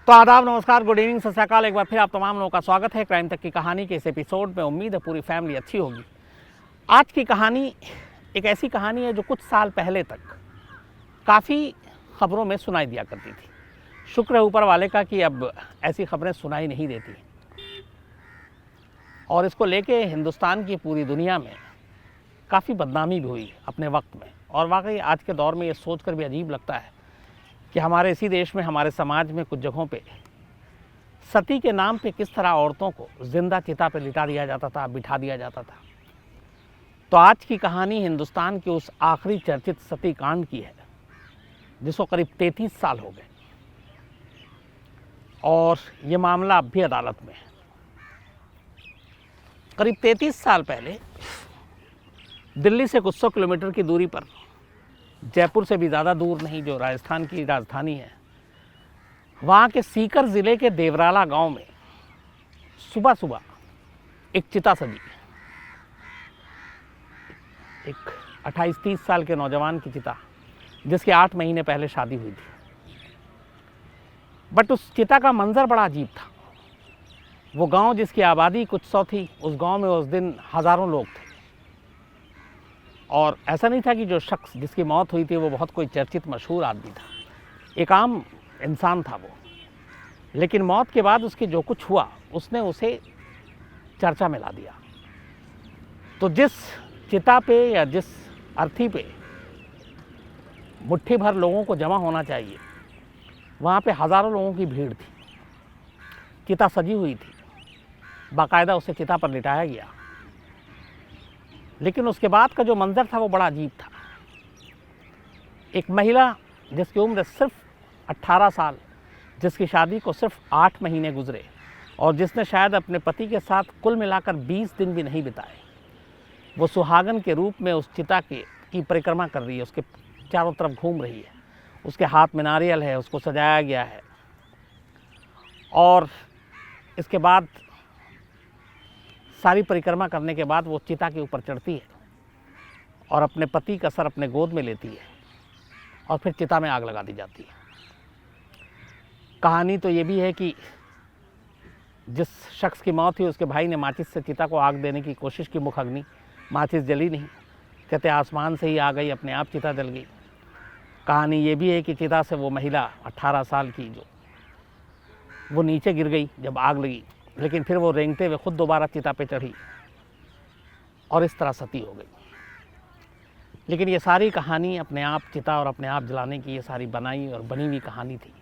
तो आदाब, नमस्कार, गुड इवनिंग, सत श्री अकाल। एक बार फिर आप तमाम लोगों का स्वागत है क्राइम तक की कहानी के इस एपिसोड में। उम्मीद है पूरी फैमिली अच्छी होगी। आज की कहानी एक ऐसी कहानी है जो कुछ साल पहले तक काफ़ी खबरों में सुनाई दिया करती थी। शुक्र है ऊपर वाले का कि अब ऐसी खबरें सुनाई नहीं देती और इसको लेके हिंदुस्तान की पूरी दुनिया में काफ़ी बदनामी भी हुई अपने वक्त में। और वाकई आज के दौर में ये सोचकर भी अजीब लगता है कि हमारे इसी देश में, हमारे समाज में कुछ जगहों पे सती के नाम पे किस तरह औरतों को जिंदा चिता पे लिटा दिया जाता था, बिठा दिया जाता था। तो आज की कहानी हिंदुस्तान के उस आखिरी चर्चित सती कांड की है जिसको करीब 33 साल हो गए और ये मामला अब भी अदालत में है। करीब 33 साल पहले दिल्ली से कुछ 100 किलोमीटर की दूरी पर, जयपुर से भी ज़्यादा दूर नहीं, जो राजस्थान की राजधानी है, वहाँ के सीकर ज़िले के देवराला गांव में सुबह सुबह एक चिता सजी। एक 28-30 साल के नौजवान की चिता, जिसके 8 महीने पहले शादी हुई थी। बट उस चिता का मंजर बड़ा अजीब था। वो गांव जिसकी आबादी कुछ 100 थी, उस गांव में उस दिन हज़ारों लोग थे। और ऐसा नहीं था कि जो शख्स जिसकी मौत हुई थी वो बहुत कोई चर्चित मशहूर आदमी था, एक आम इंसान था वो। लेकिन मौत के बाद उसके जो कुछ हुआ उसने उसे चर्चा में ला दिया। तो जिस चिता पे या जिस अर्थी पे मुट्ठी भर लोगों को जमा होना चाहिए, वहाँ पे हज़ारों लोगों की भीड़ थी। चिता सजी हुई थी, बाकायदा उसे चिता पर लिटाया गया। लेकिन उसके बाद का जो मंजर था वो बड़ा अजीब था। एक महिला जिसकी उम्र सिर्फ 18 साल, जिसकी शादी को सिर्फ 8 महीने गुजरे और जिसने शायद अपने पति के साथ कुल मिलाकर 20 दिन भी नहीं बिताए, वो सुहागन के रूप में उस चिता की परिक्रमा कर रही है, उसके चारों तरफ घूम रही है। उसके हाथ में नारियल है, उसको सजाया गया है। और इसके बाद सारी परिक्रमा करने के बाद वो चिता के ऊपर चढ़ती है और अपने पति का सर अपने गोद में लेती है और फिर चिता में आग लगा दी जाती है। कहानी तो ये भी है कि जिस शख्स की मौत हुई उसके भाई ने माचिस से चिता को आग देने की कोशिश की, मुख अग्नि, माचिस जली नहीं। कहते आसमान से ही आ गई, अपने आप चिता जल गई। कहानी ये भी है कि चिता से वो महिला 18 साल की जो वो नीचे गिर गई जब आग लगी, लेकिन फिर वो रेंगते हुए खुद दोबारा चिता पे चढ़ी और इस तरह सती हो गई। लेकिन ये सारी कहानी अपने आप चिता और अपने आप जलाने की, ये सारी बनाई और बनी हुई कहानी थी।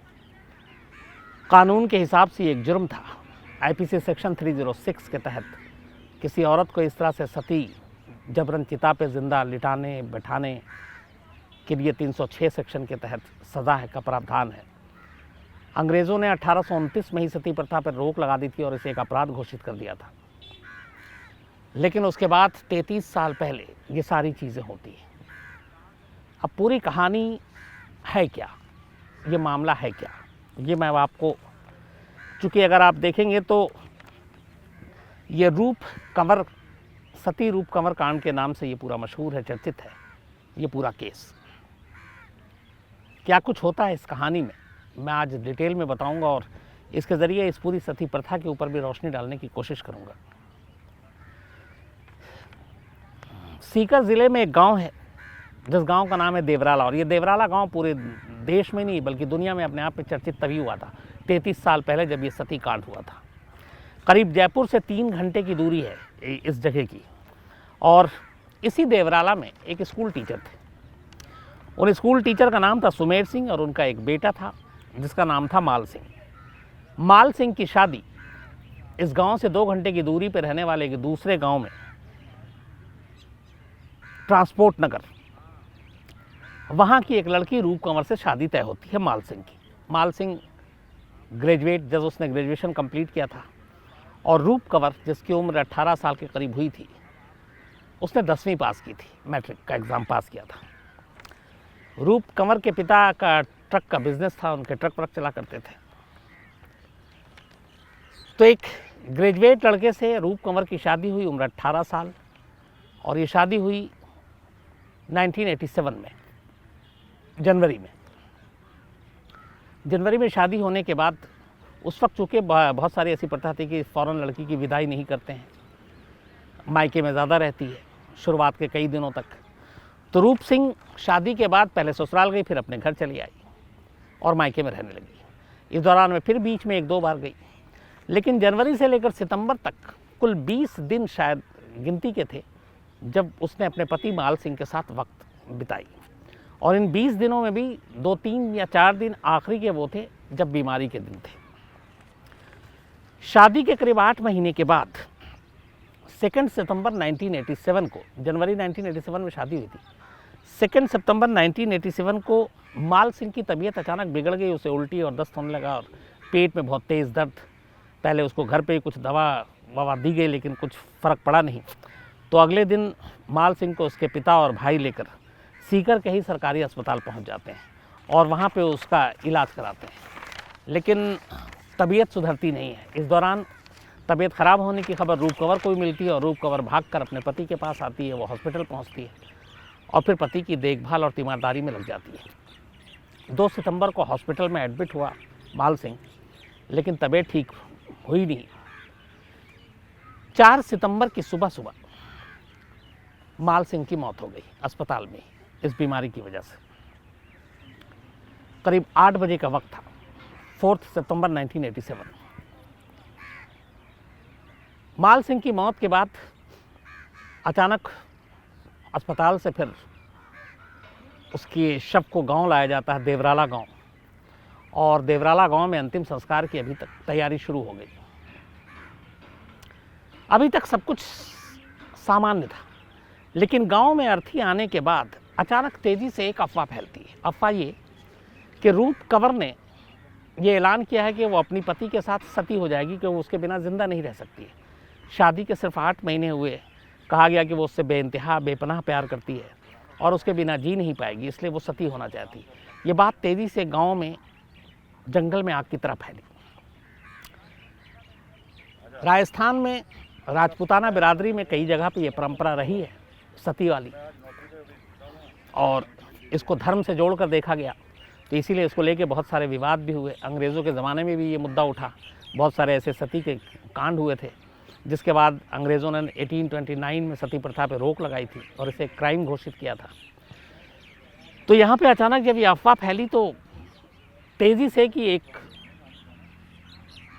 कानून के हिसाब से एक जुर्म था। आईपीसी सेक्शन 306 के तहत किसी औरत को इस तरह से सती जबरन चिता पे जिंदा लिटाने बैठाने के लिए 306 सेक्शन के तहत सज़ा है, का प्रावधान है। अंग्रेज़ों ने 1829 में ही सती प्रथा पर रोक लगा दी थी और इसे एक अपराध घोषित कर दिया था। लेकिन उसके बाद 33 साल पहले ये सारी चीज़ें होती हैं। अब पूरी कहानी है क्या, ये मामला है क्या, ये मैं आपको, चूँकि अगर आप देखेंगे तो ये रूप कंवर, सती रूप कंवर कांड के नाम से ये पूरा मशहूर है, चर्चित है ये पूरा केस। क्या कुछ होता है इस कहानी में, मैं आज डिटेल में बताऊंगा और इसके ज़रिए इस पूरी सती प्रथा के ऊपर भी रोशनी डालने की कोशिश करूंगा। सीकर ज़िले में एक गांव है जिस गांव का नाम है देवराला। और ये देवराला गांव पूरे देश में नहीं बल्कि दुनिया में अपने आप में चर्चित तभी हुआ था 33 साल पहले, जब ये सती कांड हुआ था। करीब जयपुर से 3 घंटे की दूरी है इस जगह की। और इसी देवराला में एक स्कूल टीचर थे। उन स्कूल टीचर का नाम था सुमेर सिंह और उनका एक बेटा था जिसका नाम था माल सिंह। माल सिंह की शादी इस गांव से 2 घंटे की दूरी पर रहने वाले एक दूसरे गांव में, ट्रांसपोर्ट नगर, वहां की एक लड़की रूप कंवर से शादी तय होती है माल सिंह की। माल सिंह ग्रेजुएट, जब उसने ग्रेजुएशन कंप्लीट किया था, और रूप कंवर जिसकी उम्र 18 साल के करीब हुई थी, उसने 10वीं पास की थी, मैट्रिक का एग्ज़ाम पास किया था। रूप कंवर के पिता का ट्रक का बिजनेस था, उनके ट्रक व्रक चला करते थे। तो एक ग्रेजुएट लड़के से रूप कंवर की शादी हुई, उम्र 18 साल, और ये शादी हुई 1987 में, जनवरी में। जनवरी में शादी होने के बाद उस वक्त चूँकि बहुत सारी ऐसी प्रथा थी कि फ़ौरन लड़की की विदाई नहीं करते हैं, मायके में ज़्यादा रहती है शुरुआत के कई दिनों तक। तो रूप सिंह शादी के बाद पहले ससुराल गई, फिर अपने घर चली आई और मायके में रहने लगी। इस दौरान में फिर बीच में 1-2 बार गई, लेकिन जनवरी से लेकर सितंबर तक कुल 20 दिन शायद गिनती के थे जब उसने अपने पति माल सिंह के साथ वक्त बिताई। और इन 20 दिनों में भी 2-3 या 4 दिन आखिरी के वो थे जब बीमारी के दिन थे। शादी के करीब 8 महीने के बाद 2 सितंबर 1987 को, जनवरी 1987 में शादी हुई थी, 2 सितंबर 1987 को माल सिंह की तबीयत अचानक बिगड़ गई। उसे उल्टी और दस्त होने लगा और पेट में बहुत तेज़ दर्द। पहले उसको घर पे कुछ दवा दी गई, लेकिन कुछ फ़र्क पड़ा नहीं। तो अगले दिन माल सिंह को उसके पिता और भाई लेकर सीकर के ही सरकारी अस्पताल पहुंच जाते हैं और वहां पे उसका इलाज कराते हैं, लेकिन तबीयत सुधरती नहीं है। इस दौरान तबीयत ख़राब होने की खबर रूप कंवर को भी मिलती है और रूप कंवर भागकर अपने पति के पास आती है। वो हॉस्पिटल पहुंचती है और फिर पति की देखभाल और तीमारदारी में लग जाती है। 2 सितंबर को हॉस्पिटल में एडमिट हुआ माल सिंह, लेकिन तबीयत ठीक हुई नहीं। 4 सितंबर की सुबह माल सिंह की मौत हो गई अस्पताल में इस बीमारी की वजह से। करीब 8 बजे का वक्त था, 4 सितंबर 1987। माल सिंह की मौत के बाद अचानक अस्पताल से फिर उसके शव को गांव लाया जाता है, देवराला गांव, और देवराला गांव में अंतिम संस्कार की अभी तक तैयारी शुरू हो गई। अभी तक सब कुछ सामान्य था, लेकिन गांव में अर्थी आने के बाद अचानक तेजी से एक अफवाह फैलती है। अफवाह ये कि रूप कंवर ने ये ऐलान किया है कि वो अपनी पति के साथ सती हो जाएगी, कि वो उसके बिना जिंदा नहीं रह सकती है। शादी के सिर्फ 8 महीने हुए, कहा गया कि वो उससे बेइंतहा बेपनाह प्यार करती है और उसके बिना जी नहीं पाएगी, इसलिए वो सती होना चाहती है। ये बात तेजी से गांव में जंगल में आग की तरह फैली। राजस्थान में राजपूताना बिरादरी में कई जगह पे ये परंपरा रही है सती वाली, और इसको धर्म से जोड़कर देखा गया, तो इसीलिए इसको लेके बहुत सारे विवाद भी हुए। अंग्रेज़ों के ज़माने में भी ये मुद्दा उठा, बहुत सारे ऐसे सती के कांड हुए थे, जिसके बाद अंग्रेज़ों ने 1829 में सती प्रथा पे रोक लगाई थी और इसे क्राइम घोषित किया था। तो यहाँ पे अचानक जब ये अफवाह फैली तो तेज़ी से कि एक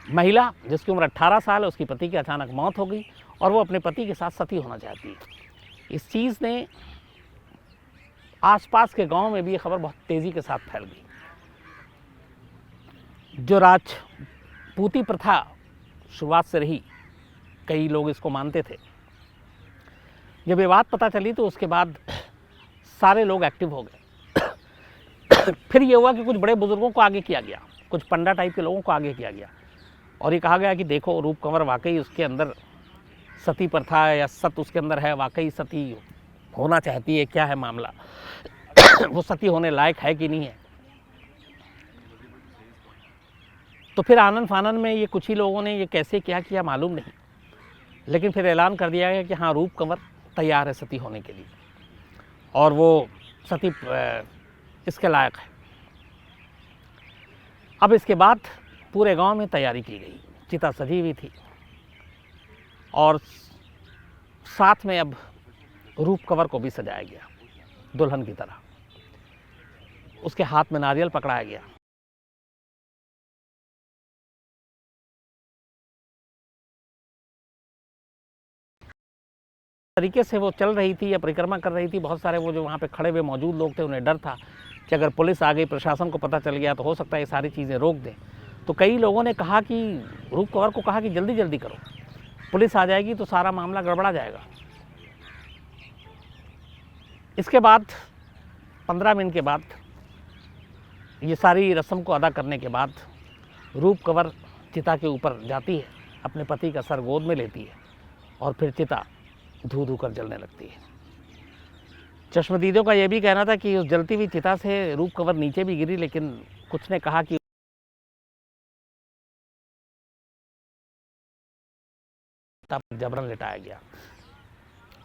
महिला जिसकी उम्र 18 साल है, उसकी पति की अचानक मौत हो गई और वो अपने पति के साथ सती होना चाहती है। इस चीज़ ने आसपास के गांव में भी ये खबर बहुत तेज़ी के साथ फैल गई। जो राजपूती प्रथा शुरुआत से रही, कई लोग इसको मानते थे। जब ये बात पता चली तो उसके बाद सारे लोग एक्टिव हो गए। फिर ये हुआ कि कुछ बड़े बुजुर्गों को आगे किया गया, कुछ पंडा टाइप के लोगों को आगे किया गया और ये कहा गया कि देखो रूप कंवर वाकई उसके अंदर सती प्रथा है या सत उसके अंदर है, वाकई सती होना चाहती है, क्या है मामला, वो सती होने लायक है कि नहीं है। तो फिर आनंद फानन में ये कुछ ही लोगों ने ये कैसे क्या किया मालूम नहीं, लेकिन फिर ऐलान कर दिया गया कि हाँ रूप कंवर तैयार है सती होने के लिए और वो सती इसके लायक है। अब इसके बाद पूरे गांव में तैयारी की गई, चिता सजी हुई थी और साथ में अब रूप कंवर को भी सजाया गया दुल्हन की तरह। उसके हाथ में नारियल पकड़ाया गया। तरीके से वो चल रही थी या परिक्रमा कर रही थी। बहुत सारे वो जो वहाँ पे खड़े हुए मौजूद लोग थे, उन्हें डर था कि अगर पुलिस आ गई, प्रशासन को पता चल गया तो हो सकता है ये सारी चीज़ें रोक दें। तो कई लोगों ने कहा कि रूप कंवर को कहा कि जल्दी जल्दी करो, पुलिस आ जाएगी तो सारा मामला गड़बड़ा जाएगा। इसके बाद 15 मिनट के बाद ये सारी रस्म को अदा करने के बाद रूप कंवर चिता के ऊपर जाती है, अपने पति का सर गोद में लेती है और फिर चिता धू धू कर जलने लगती है। चश्मदीदों का यह भी कहना था कि उस जलती हुई चिता से रूप कंवर नीचे भी गिरी, लेकिन कुछ ने कहा कि जबरन लिटाया गया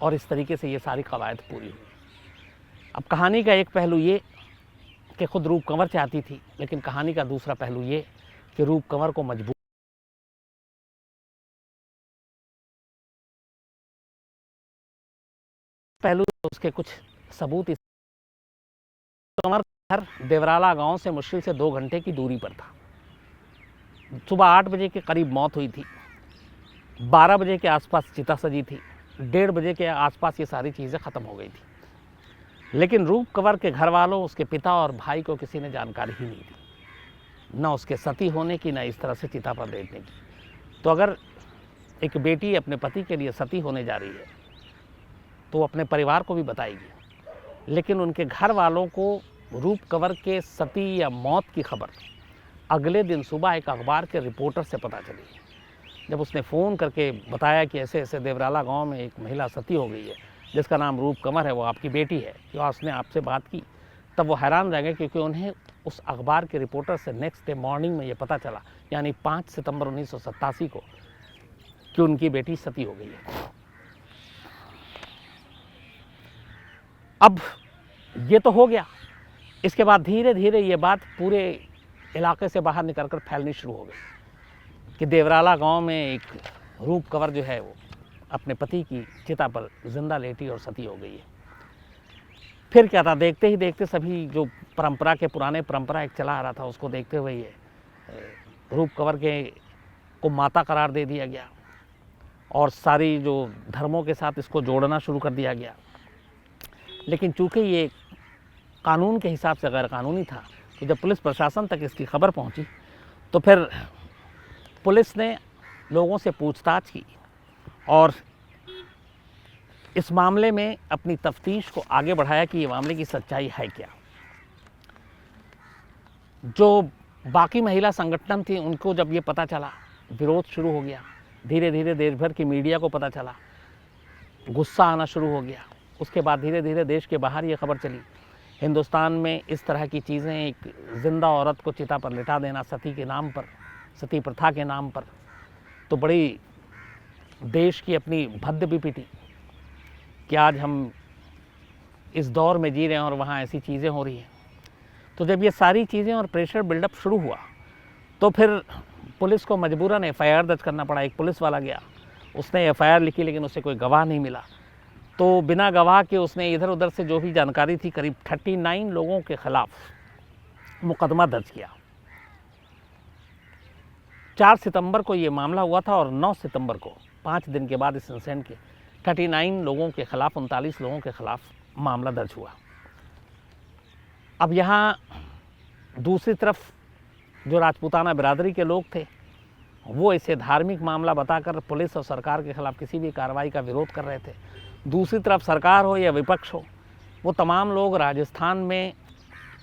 और इस तरीके से ये सारी कवायद पूरी हुई। अब कहानी का एक पहलू ये कि खुद रूप कंवर चाहती थी, लेकिन कहानी का दूसरा पहलू ये कि रूप कंवर को मजबूर पहलू उसके कुछ सबूत। इस कंवर का घर देवराला गांव से मुश्किल से 2 घंटे की दूरी पर था। सुबह 8 बजे के करीब मौत हुई थी, 12 बजे के आसपास चिता सजी थी, 1:30 बजे के आसपास ये सारी चीज़ें ख़त्म हो गई थी। लेकिन रूप कंवर के घर वालों, उसके पिता और भाई को किसी ने जानकारी ही नहीं दी, न उसके सती होने की, न इस तरह से चिता पर लेटने की। तो अगर एक बेटी अपने पति के लिए सती होने जा रही है तो वो अपने परिवार को भी बताएगी, लेकिन उनके घर वालों को रूप कंवर के सती या मौत की खबर अगले दिन सुबह एक अखबार के रिपोर्टर से पता चली। जब उसने फ़ोन करके बताया कि ऐसे ऐसे देवराला गांव में एक महिला सती हो गई है जिसका नाम रूप कंवर है, वो आपकी बेटी है, क्या उसने आपसे बात की? तब वो हैरान रह गए, क्योंकि उन्हें उस अखबार के रिपोर्टर से नेक्स्ट डे मॉर्निंग में ये पता चला, यानी 5 सितंबर 1987 को, कि उनकी बेटी सती हो गई है। अब ये तो हो गया। इसके बाद धीरे धीरे ये बात पूरे इलाके से बाहर निकलकर फैलनी शुरू हो गई कि देवराला गांव में एक रूप कंवर जो है वो अपने पति की चिता पर जिंदा लेटी और सती हो गई है। फिर क्या था, देखते ही देखते सभी जो परंपरा के पुराने परंपरा एक चला आ रहा था उसको देखते हुए ये रूप कंवर के को माता करार दे दिया गया और सारी जो धर्मों के साथ इसको जोड़ना शुरू कर दिया गया। लेकिन चूंकि ये कानून के हिसाब से गैर कानूनी था, तो जब पुलिस प्रशासन तक इसकी खबर पहुंची तो फिर पुलिस ने लोगों से पूछताछ की और इस मामले में अपनी तफ्तीश को आगे बढ़ाया कि ये मामले की सच्चाई है क्या। जो बाकी महिला संगठन थी उनको जब ये पता चला, विरोध शुरू हो गया। धीरे धीरे देश भर की मीडिया को पता चला, गुस्सा आना शुरू हो गया। उसके बाद धीरे धीरे देश के बाहर ये खबर चली, हिंदुस्तान में इस तरह की चीज़ें, एक जिंदा औरत को चिता पर लिटा देना सती के नाम पर, सती प्रथा के नाम पर, तो बड़ी देश की अपनी भद्द भी पिटी कि आज हम इस दौर में जी रहे हैं और वहाँ ऐसी चीज़ें हो रही हैं। तो जब ये सारी चीज़ें और प्रेशर बिल्डअप शुरू हुआ तो फिर पुलिस को मजबूरन एफआईआर दर्ज करना पड़ा। एक पुलिस वाला गया, उसने एफआईआर लिखी, लेकिन उसे कोई गवाह नहीं मिला, तो बिना गवाह के उसने इधर उधर से जो भी जानकारी थी, करीब 39 लोगों के खिलाफ मुकदमा दर्ज किया। 4 सितंबर को ये मामला हुआ था और 9 सितंबर को, 5 दिन के बाद इस इंसिडेंट के, 39 लोगों के खिलाफ, 39 लोगों के खिलाफ मामला दर्ज हुआ। अब यहाँ दूसरी तरफ जो राजपूताना बिरादरी के लोग थे वो इसे धार्मिक मामला बताकर पुलिस और सरकार के खिलाफ किसी भी कार्रवाई का विरोध कर रहे थे। दूसरी तरफ सरकार हो या विपक्ष हो, वो तमाम लोग राजस्थान में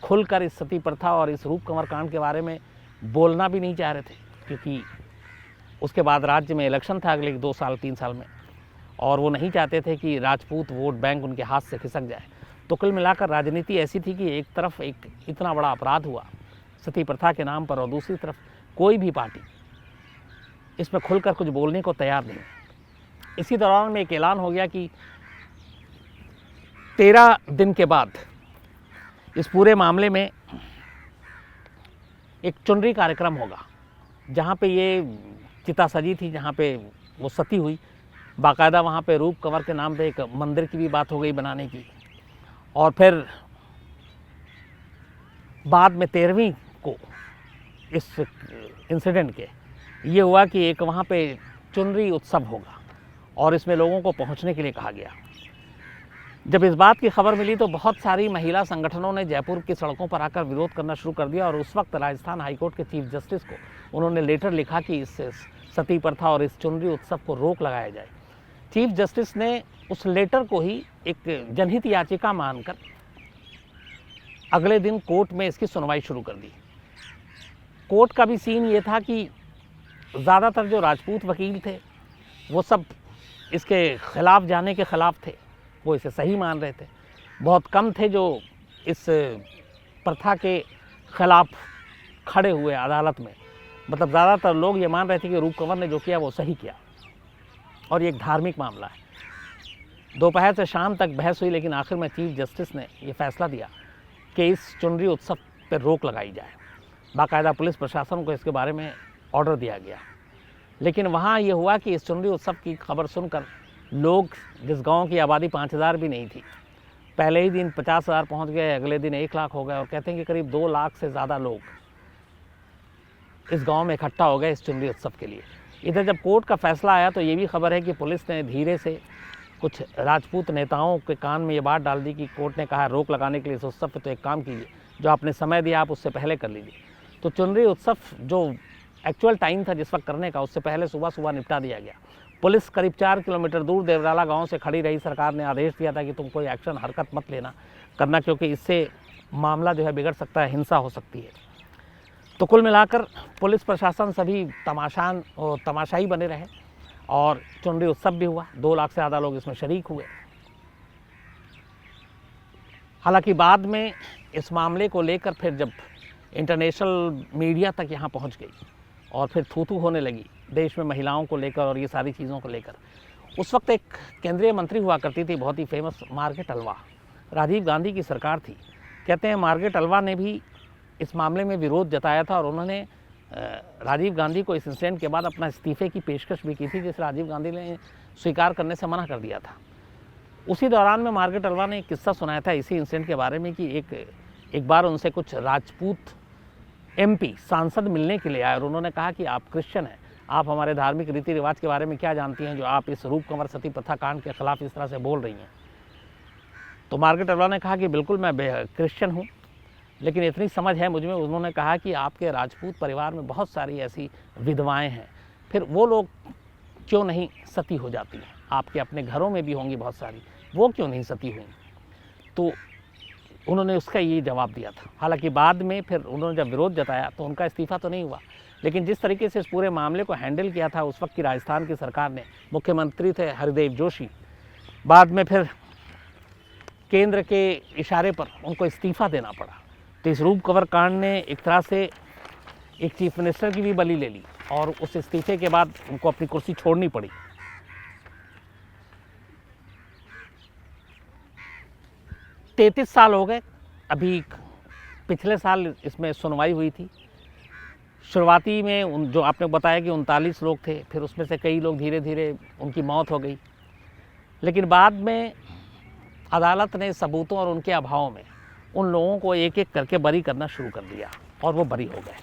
खुलकर इस सती प्रथा और इस रूप कंवर कांड के बारे में बोलना भी नहीं चाह रहे थे, क्योंकि उसके बाद राज्य में इलेक्शन था अगले 2 साल 3 साल में, और वो नहीं चाहते थे कि राजपूत वोट बैंक उनके हाथ से खिसक जाए। तो कुल मिलाकर राजनीति ऐसी थी कि एक तरफ एक इतना बड़ा अपराध हुआ सती प्रथा के नाम पर, और दूसरी तरफ कोई भी पार्टी इसमें खुलकर कुछ बोलने को तैयार नहीं। इसी दौरान में एक ऐलान हो गया कि 13 दिन के बाद इस पूरे मामले में एक चुनरी कार्यक्रम होगा, जहाँ पे ये चिता सजी थी, जहाँ पे वो सती हुई। बाकायदा वहाँ पे रूप कंवर के नाम पे एक मंदिर की भी बात हो गई बनाने की। और फिर बाद में 13वीं को इस इंसिडेंट के ये हुआ कि एक वहाँ पे चुनरी उत्सव होगा और इसमें लोगों को पहुँचने के लिए कहा गया। जब इस बात की खबर मिली तो बहुत सारी महिला संगठनों ने जयपुर की सड़कों पर आकर विरोध करना शुरू कर दिया, और उस वक्त राजस्थान हाईकोर्ट के चीफ जस्टिस को उन्होंने लेटर लिखा कि इस सती प्रथा और इस चुनरी उत्सव को रोक लगाया जाए। चीफ जस्टिस ने उस लेटर को ही एक जनहित याचिका मानकर अगले दिन कोर्ट में इसकी सुनवाई शुरू कर दी। कोर्ट का भी सीन ये था कि ज़्यादातर जो राजपूत वकील थे वो सब इसके खिलाफ जाने के खिलाफ थे, वो इसे सही मान रहे थे। बहुत कम थे जो इस प्रथा के खिलाफ खड़े हुए अदालत में। मतलब ज़्यादातर लोग ये मान रहे थे कि रूप कंवर ने जो किया वो सही किया, और ये एक धार्मिक मामला है। दोपहर से शाम तक बहस हुई, लेकिन आखिर में चीफ जस्टिस ने ये फैसला दिया कि इस चुनरी उत्सव पर रोक लगाई जाए। बाकायदा पुलिस प्रशासन को इसके बारे में ऑर्डर दिया गया। लेकिन वहाँ ये हुआ कि इस चुनरी उत्सव की खबर सुनकर लोग, जिस गांव की आबादी 5000 भी नहीं थी, पहले ही दिन 50,000 पहुँच गए, अगले दिन 1 लाख हो गए और कहते हैं कि करीब 2 लाख से ज़्यादा लोग इस गांव में इकट्ठा हो गए इस चुनरी उत्सव के लिए। इधर जब कोर्ट का फैसला आया तो ये भी खबर है कि पुलिस ने धीरे से कुछ राजपूत नेताओं के कान में ये बात डाल दी कि कोर्ट ने कहा रोक लगाने के लिए इस उत्सव पे, तो एक काम कीजिए, जो आपने समय दिया आप उससे पहले कर लीजिए। तो चुनरी उत्सव जो एक्चुअल टाइम था जिस वक्त करने का, उससे पहले सुबह सुबह निपटा दिया गया। पुलिस करीब 4 किलोमीटर दूर देवराला गांव से खड़ी रही। सरकार ने आदेश दिया था कि तुम कोई एक्शन, हरकत मत करना, क्योंकि इससे मामला जो है बिगड़ सकता है, हिंसा हो सकती है। तो कुल मिलाकर पुलिस प्रशासन सभी तमाशाई बने रहे और चुनरी उत्सव भी हुआ। 2 लाख से ज़्यादा लोग इसमें शरीक हुए। हालांकि बाद में इस मामले को लेकर फिर जब इंटरनेशनल मीडिया तक यहाँ पहुँच गई और फिर थू-थू होने लगी देश में महिलाओं को लेकर और ये सारी चीज़ों को लेकर, उस वक्त एक केंद्रीय मंत्री हुआ करती थी बहुत ही फेमस, मार्गरेट अल्वा। राजीव गांधी की सरकार थी। कहते हैं मार्गरेट अल्वा ने भी इस मामले में विरोध जताया था और उन्होंने राजीव गांधी को इस इंसिडेंट के बाद अपना इस्तीफे की पेशकश भी की थी, जिसे राजीव गांधी ने स्वीकार करने से मना कर दिया था। उसी दौरान में मार्गरेट अल्वा ने एक किस्सा सुनाया था इसी इंसिडेंट के बारे में कि एक बार उनसे कुछ राजपूत एमपी सांसद मिलने के लिए आए और उन्होंने कहा कि आप क्रिश्चियन हैं, आप हमारे धार्मिक रीति रिवाज के बारे में क्या जानती हैं जो आप इस रूप कंवर सती प्रथा कांड के खिलाफ इस तरह से बोल रही हैं। तो मार्गरेट अल्वा ने कहा कि बिल्कुल मैं क्रिश्चियन हूँ, लेकिन इतनी समझ है मुझ में। उन्होंने कहा कि आपके राजपूत परिवार में बहुत सारी ऐसी विधवाएं हैं, फिर वो लोग क्यों नहीं सती हो जाती हैं? आपके अपने घरों में भी होंगी बहुत सारी, वो क्यों नहीं सती हुई? तो उन्होंने उसका ये जवाब दिया था। हालांकि बाद में फिर उन्होंने जब विरोध जताया तो उनका इस्तीफा तो नहीं हुआ, लेकिन जिस तरीके से इस पूरे मामले को हैंडल किया था उस वक्त की राजस्थान की सरकार ने, मुख्यमंत्री थे हरिदेव जोशी, बाद में फिर केंद्र के इशारे पर उनको इस्तीफा देना पड़ा। तो इस रूप कंवर कांड ने एक तरह से एक चीफ मिनिस्टर की भी बलि ले ली और उस इस्तीफे के बाद उनको अपनी कुर्सी छोड़नी पड़ी। 33 साल हो गए। अभी पिछले साल इसमें सुनवाई हुई थी। शुरुआती में जो आपने बताया कि 39 लोग थे, फिर उसमें से कई लोग धीरे धीरे उनकी मौत हो गई, लेकिन बाद में अदालत ने सबूतों और उनके अभाव में उन लोगों को एक एक करके बरी करना शुरू कर दिया और वो बरी हो गए।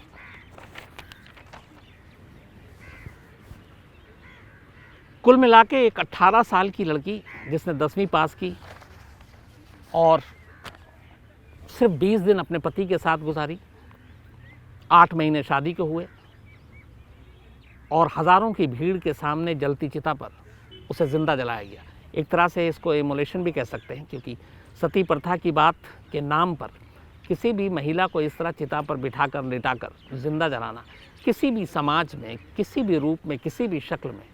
कुल मिला के एक 18 साल की लड़की जिसने 10वीं पास की और सिर्फ 20 दिन अपने पति के साथ गुजारी, 8 महीने शादी के हुए और हज़ारों की भीड़ के सामने जलती चिता पर उसे ज़िंदा जलाया गया। एक तरह से इसको इमोलेशन भी कह सकते हैं, क्योंकि सती प्रथा की बात के नाम पर किसी भी महिला को इस तरह चिता पर बिठाकर लिटाकर जिंदा जलाना किसी भी समाज में, किसी भी रूप में, किसी भी शक्ल में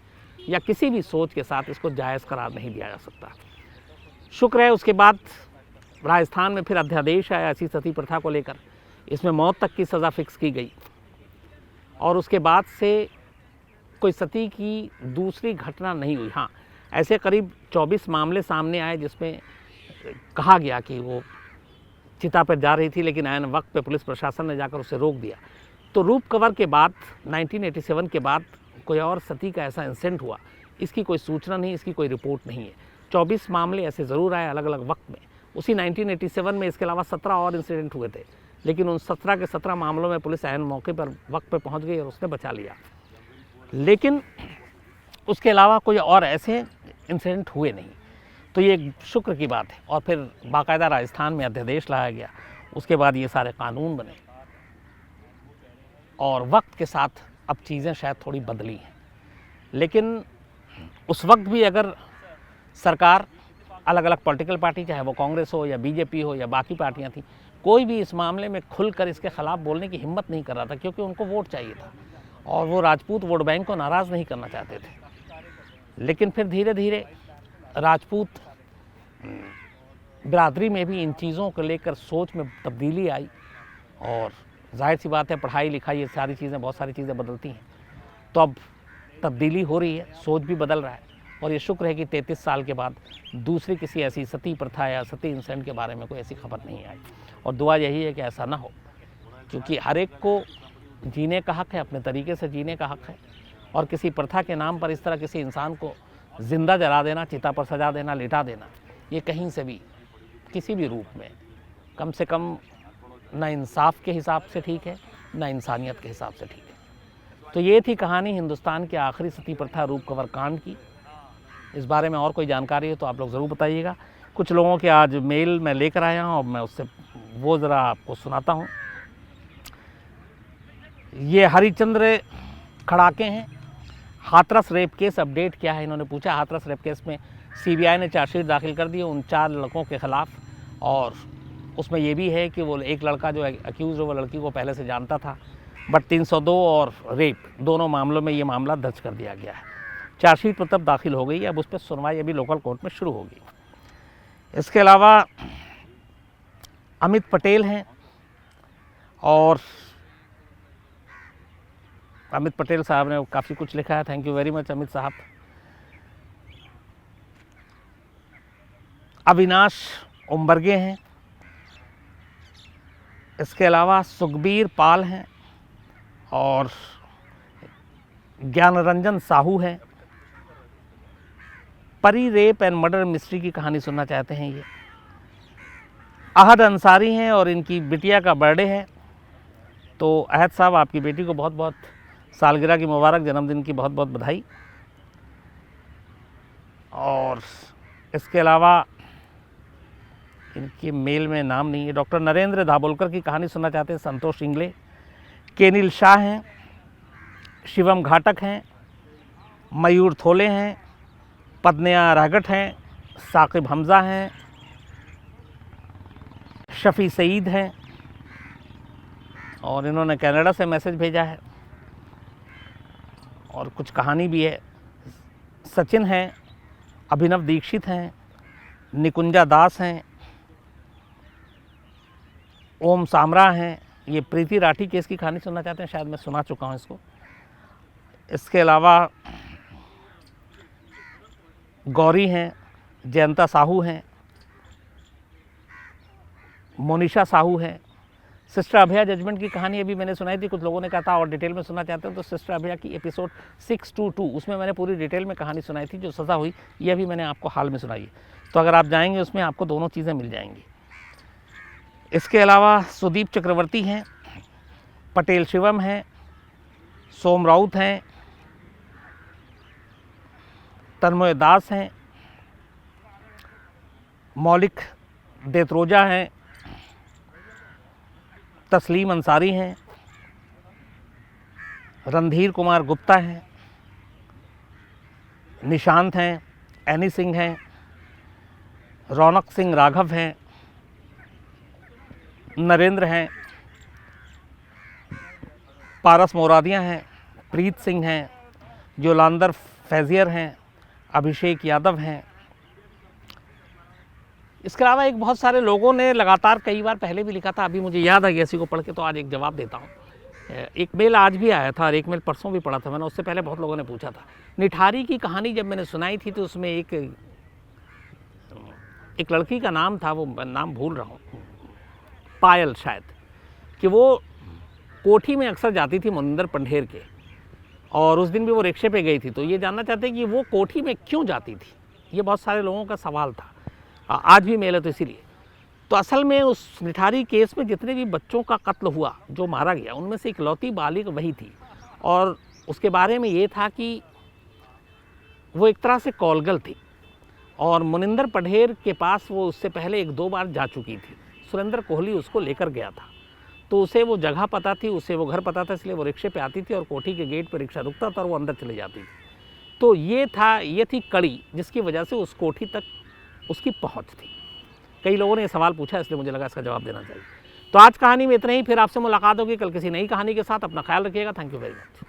या किसी भी सोच के साथ इसको जायज़ करार नहीं दिया जा सकता। शुक्र है उसके बाद राजस्थान में फिर अध्यादेश आया ऐसी सती प्रथा को लेकर, इसमें मौत तक की सज़ा फिक्स की गई और उसके बाद से कोई सती की दूसरी घटना नहीं हुई। हाँ, ऐसे करीब 24 मामले सामने आए जिसमें कहा गया कि वो चिता पर जा रही थी, लेकिन ऐन वक्त पे पुलिस प्रशासन ने जाकर उसे रोक दिया। तो रूप कंवर के बाद 1987 के बाद कोई और सती का ऐसा इंसिडेंट हुआ, इसकी कोई सूचना नहीं, इसकी कोई रिपोर्ट नहीं है। 24 मामले ऐसे ज़रूर आए अलग अलग वक्त में। उसी 1987 में इसके अलावा 17 और इंसिडेंट हुए थे, लेकिन उन 17 के 17 मामलों में पुलिस ऐन मौके पर वक्त पे पहुंच गई और उसने बचा लिया। लेकिन उसके अलावा कोई और ऐसे इंसिडेंट हुए नहीं। तो ये एक शुक्र की बात है। और फिर बाकायदा राजस्थान में अध्यादेश लाया गया, उसके बाद ये सारे कानून बने और वक्त के साथ अब चीज़ें शायद थोड़ी बदली हैं। लेकिन उस वक्त भी अगर सरकार, अलग अलग पॉलिटिकल पार्टी, चाहे वो कांग्रेस हो या बीजेपी हो या बाकी पार्टियां थी, कोई भी इस मामले में खुलकर इसके खिलाफ बोलने की हिम्मत नहीं कर रहा था, क्योंकि उनको वोट चाहिए था और वो राजपूत वोट बैंक को नाराज़ नहीं करना चाहते थे। लेकिन फिर धीरे धीरे राजपूत बिरादरी में भी इन चीज़ों को लेकर सोच में तब्दीली आई और जाहिर सी बात है पढ़ाई लिखाई ये सारी चीज़ें, बहुत सारी चीज़ें बदलती हैं, तो अब तब्दीली हो रही है, सोच भी बदल रहा है। और ये शुक्र है कि 33 साल के बाद दूसरी किसी ऐसी सती प्रथा या सती इंसिडेंट के बारे में कोई ऐसी खबर नहीं आई और दुआ यही है कि ऐसा ना हो, क्योंकि हर एक को जीने का हक है, अपने तरीके से जीने का हक है। और किसी प्रथा के नाम पर इस तरह किसी इंसान को ज़िंदा जला देना, चिता पर सजा देना, लिटा देना, ये कहीं से भी किसी भी रूप में कम से कम ना इंसाफ के हिसाब से ठीक है, ना इंसानियत के हिसाब से ठीक है। तो ये थी कहानी हिंदुस्तान के आखिरी सती प्रथा रूप कवर कांड की। इस बारे में और कोई जानकारी है तो आप लोग ज़रूर बताइएगा। कुछ लोगों के आज मेल मैं लेकर आया हूँ और मैं उससे वो ज़रा आपको सुनाता हूँ। ये हरिचंद्र खड़ाके हैं। हाथरस रेप केस अपडेट क्या है, इन्होंने पूछा। हाथरस रेप केस में सीबीआई ने चार्जशीट दाखिल कर दी है उन 4 लड़कों के ख़िलाफ़, और उसमें ये भी है कि वो एक लड़का जो अक्यूज़ है वो लड़की को पहले से जानता था, बट 302 और रेप दोनों मामलों में ये मामला दर्ज कर दिया गया है। चार्जशीट मतलब दाखिल हो गई है, अब उस पर सुनवाई अभी लोकल कोर्ट में शुरू होगी। इसके अलावा अमित पटेल हैं, और अमित पटेल साहब ने काफ़ी कुछ लिखा है। Thank you very much Amit साहब। अविनाश उम्बरगे हैं। इसके अलावा सुखबीर पाल हैं और ज्ञानरंजन साहू हैं। परी रेप एंड मर्डर मिस्ट्री की कहानी सुनना चाहते हैं ये। अहद अंसारी हैं और इनकी बिटिया का बर्थडे है। तो अहद साहब, आपकी बेटी को बहुत बहुत सालगिरह की मुबारक, जन्मदिन की बहुत बहुत बधाई। और इसके अलावा इनके मेल में नाम नहीं है। डॉक्टर नरेंद्र दाभोलकर की कहानी सुनना चाहते हैं संतोष इंगले। केनिल शाह हैं, शिवम घाटक हैं, मयूर थोले हैं, पद्मया रागट हैं, साकिब हमज़ा हैं, शफ़ी सईद हैं, और इन्होंने कनाडा से मैसेज भेजा है और कुछ कहानी भी है। सचिन हैं, अभिनव दीक्षित हैं, निकुंजा दास हैं, ओम सामरा हैं। ये प्रीति राठी केस की कहानी सुनना चाहते हैं, शायद मैं सुना चुका हूँ इसको। इसके अलावा गौरी हैं, जयंता साहू हैं, मोनिशा साहू हैं। सिस्टर अभया जजमेंट की कहानी अभी मैंने सुनाई थी, कुछ लोगों ने कहा था और डिटेल में सुनना चाहते हैं तो सिस्टर अभया की एपिसोड 622 उसमें मैंने पूरी डिटेल में कहानी सुनाई थी। जो सज़ा हुई ये अभी मैंने आपको हाल में सुनाई है, तो अगर आप जाएंगे उसमें आपको दोनों चीज़ें मिल जाएंगी। इसके अलावा सुदीप चक्रवर्ती हैं, पटेल शिवम हैं, सोम राउत हैं, तन्मय दास हैं, मौलिक देत्रोजा हैं, तस्लीम अंसारी हैं, रणधीर कुमार गुप्ता हैं, निशांत हैं, एनी सिंह हैं, रौनक सिंह राघव हैं, नरेंद्र हैं, पारस मोरादिया हैं, प्रीत सिंह हैं, जोलांदर फैजियर हैं, अभिषेक यादव हैं। इसके अलावा एक बहुत सारे लोगों ने लगातार कई बार पहले भी लिखा था, अभी मुझे याद आ गया इसी को पढ़ के, तो आज एक जवाब देता हूँ। एक मेल आज भी आया था और एक मेल परसों भी पढ़ा था मैंने, उससे पहले बहुत लोगों ने पूछा था। निठारी की कहानी जब मैंने सुनाई थी तो उसमें एक लड़की का नाम था, वो नाम भूल रहा हूँ, पायल शायद, कि वो कोठी में अक्सर जाती थी मुनिंदर पंढेर के, और उस दिन भी वो रिक्शे पे गई थी। तो ये जानना चाहते हैं कि वो कोठी में क्यों जाती थी, ये बहुत सारे लोगों का सवाल था, आज भी मेल है तो इसीलिए। तो असल में उस निठारी केस में जितने भी बच्चों का कत्ल हुआ, जो मारा गया, उनमें से इकलौती बालिग वही थी, और उसके बारे में ये था कि वो एक तरह से कॉलगल थी, और मुनिंदर पढ़ेर के पास वो उससे पहले 1-2 बार जा चुकी थी। सुरेंद्र कोहली उसको लेकर गया था, तो उसे वो जगह पता थी, उसे वो घर पता था, इसलिए वो रिक्शे पे आती थी और कोठी के गेट पर रिक्शा रुकता था और वो अंदर चली जाती थी। तो ये थी कड़ी जिसकी वजह से उस कोठी तक उसकी पहुंच थी। कई लोगों ने ये सवाल पूछा, इसलिए मुझे लगा इसका जवाब देना चाहिए। तो आज कहानी में इतना ही, फिर आपसे मुलाकात होगी कल किसी नई कहानी के साथ। अपना ख्याल रखिएगा। Thank you very much.